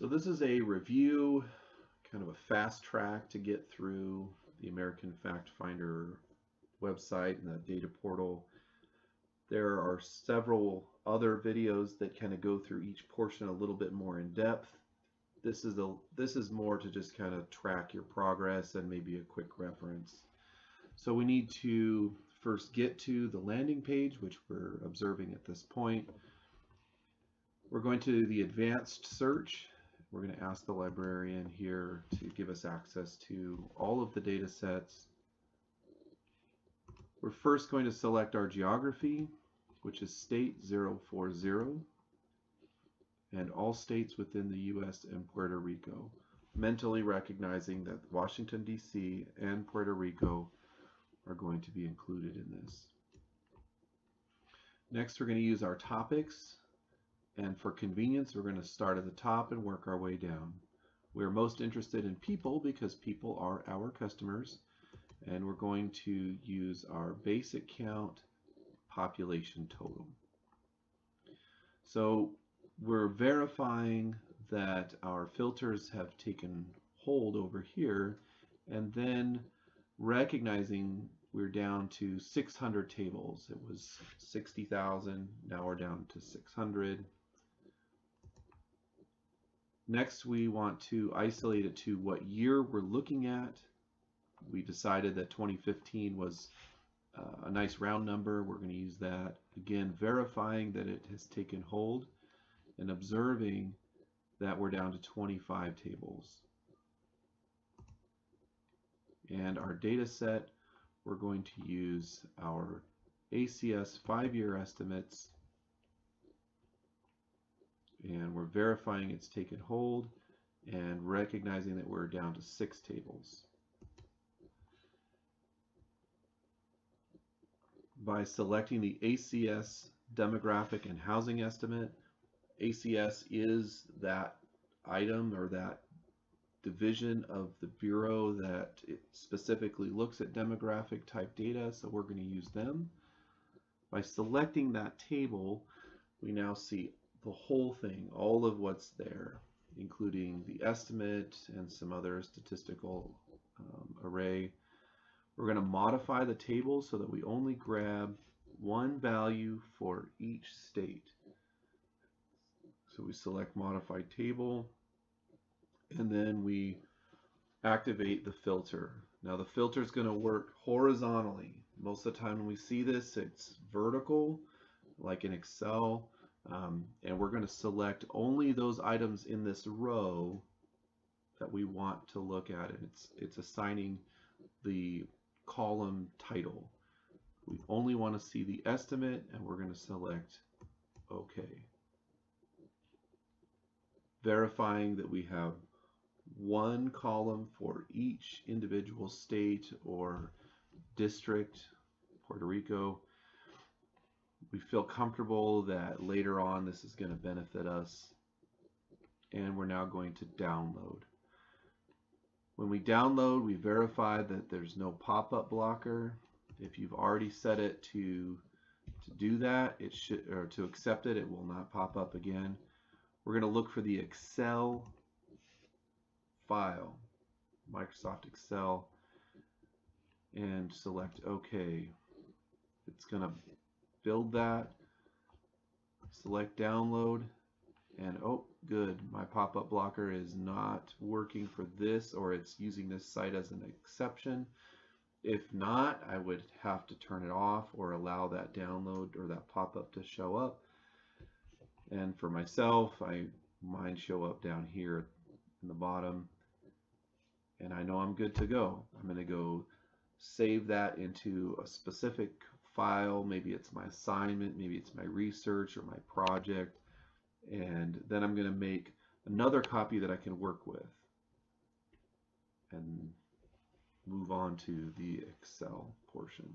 So this is a review, kind of a fast track to get through the American Fact Finder website and the data portal. There are several other videos that kind of go through each portion a little bit more in depth. This is more to just kind of track your progress and maybe a quick reference. So we need to first get to the landing page, which we're observing at this point. We're going to the advanced search. We're going to ask the librarian here to give us access to all of the data sets. We're first going to select our geography, which is state 040, and all states within the U.S. and Puerto Rico, mentally recognizing that Washington, D.C. and Puerto Rico are going to be included in this. Next, we're going to use our topics. And for convenience, we're going to start at the top and work our way down. We're most interested in people because people are our customers. And we're going to use our basic count population total. So we're verifying that our filters have taken hold over here, and then recognizing we're down to 600 tables. It was 60,000, now we're down to 600. Next, we want to isolate it to what year we're looking at. We decided that 2015 was a nice round number. We're going to use that. Again, verifying that it has taken hold and observing that we're down to 25 tables. And our data set, we're going to use our ACS 5-year estimates. And we're verifying it's taken hold and recognizing that we're down to 6 tables. By selecting the ACS demographic and housing estimate, ACS is that item or that division of the Bureau that it specifically looks at demographic type data, so we're going to use them. By selecting that table, we now see the whole thing, all of what's there, including the estimate and some other statistical array. We're going to modify the table so that we only grab one value for each state. So we select Modify Table, and then we activate the filter. Now the filter is going to work horizontally. Most of the time when we see this, it's vertical, like in Excel. And we're going to select only those items in this row that we want to look at, and it's assigning the column title. We only want to see the estimate, and we're going to select OK. Verifying that we have one column for each individual state or district, Puerto Rico. We feel comfortable that later on this is going to benefit us, and we're now going to download. When we download, we verify that there's no pop-up blocker. If you've already set it to do that, it should, or to accept it, it will not pop up again. We're going to look for the Excel file, Microsoft Excel, and select OK. It's going to build that, select download, and oh good, my pop-up blocker is not working for this, or it's using this site as an exception. If not, I would have to turn it off or allow that download or that pop-up to show up. And for myself, mine show up down here in the bottom, and I know I'm good to go. I'm going to go save that into a specific file. Maybe it's my assignment, maybe it's my research or my project, and then I'm going to make another copy that I can work with and move on to the Excel portion.